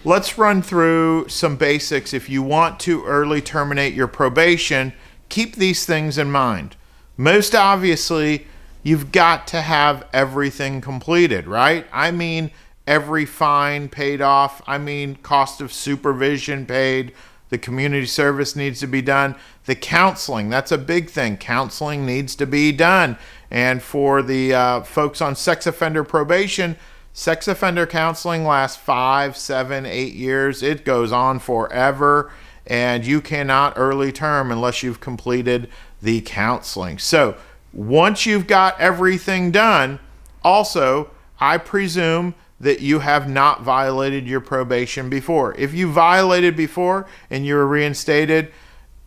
Let's run through some basics. If you want to early terminate your probation, keep these things in mind. Most obviously, you've got to have everything completed, right? I mean, every fine paid off. I mean, cost of supervision paid. The community service needs to be done. The counseling, that's a big thing. Counseling needs to be done. And for the folks on sex offender probation, sex offender counseling lasts 5, 7, 8 years. It goes on forever, and you cannot early term unless you've completed the counseling. So once you've got everything done, also, I presume that you have not violated your probation before. If you violated before and you were reinstated,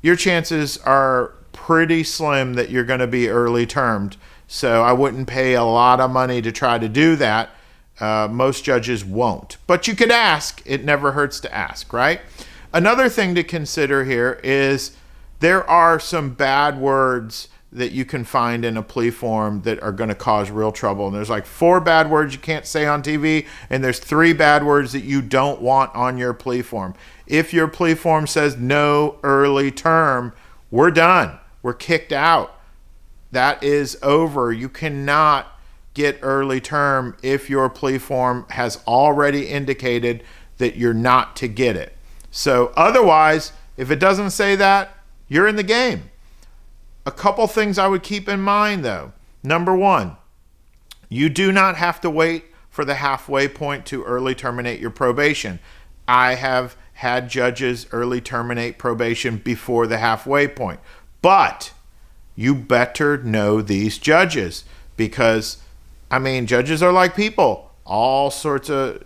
your chances are pretty slim that you're going to be early termed. So I wouldn't pay a lot of money to try to do that. Most judges won't. But you could ask. It never hurts to ask, right? Another thing to consider here is there are some bad words that you can find in a plea form that are going to cause real trouble. And there's like 4 bad words you can't say on TV, and there's 3 bad words that you don't want on your plea form. If your plea form says no early term, we're done. We're kicked out. That is over. You cannot get early term if your plea form has already indicated that you're not to get it. So otherwise, if it doesn't say that, you're in the game. A couple things I would keep in mind, though. Number 1, you do not have to wait for the halfway point to early terminate your probation. I have had judges early terminate probation before the halfway point. But you better know these judges because, I mean, judges are like people, all sorts of,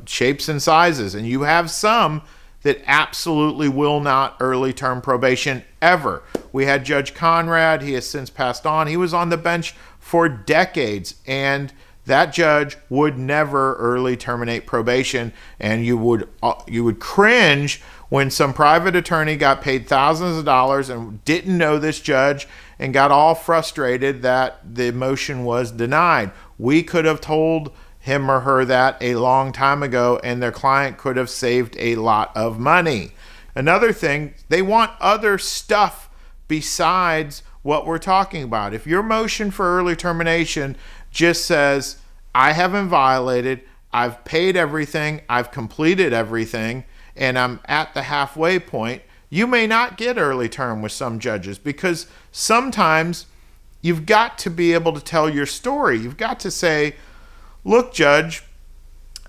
shapes and sizes. And you have some that absolutely will not early term probation ever. We had Judge Conrad. He has since passed on. He was on the bench for decades, and that judge would never early terminate probation. And you would cringe when some private attorney got paid thousands of dollars and didn't know this judge and got all frustrated that the motion was denied. We could have told him or her that a long time ago, and their client could have saved a lot of money. Another thing, they want other stuff besides what we're talking about. If your motion for early termination just says, I haven't violated, I've paid everything, I've completed everything, and I'm at the halfway point, you may not get early term with some judges because sometimes you've got to be able to tell your story. You've got to say, look, Judge,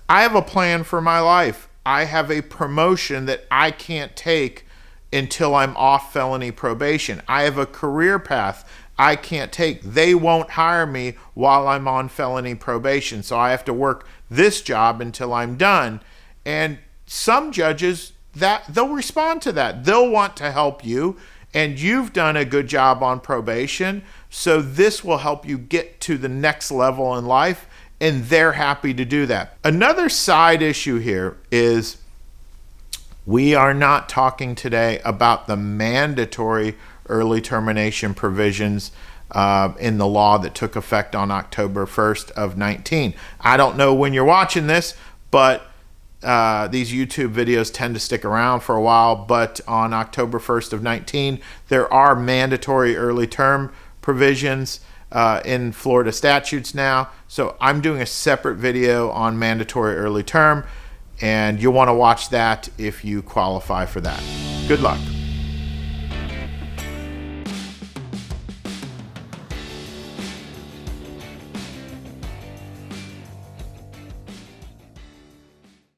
I have a plan for my life. I have a promotion that I can't take until I'm off felony probation. I have a career path I can't take. They won't hire me while I'm on felony probation, so I have to work this job until I'm done. And some judges, they'll respond to that. They'll want to help you, and you've done a good job on probation, so this will help you get to the next level in life. And they're happy to do that. Another side issue here is we are not talking today about the mandatory early termination provisions in the law that took effect on October 1st of 19. I don't know when you're watching this, but these YouTube videos tend to stick around for a while. But on October 1st of 19, there are mandatory early term provisions in Florida statutes now. So I'm doing a separate video on mandatory early term, and you'll want to watch that if you qualify for that. Good luck.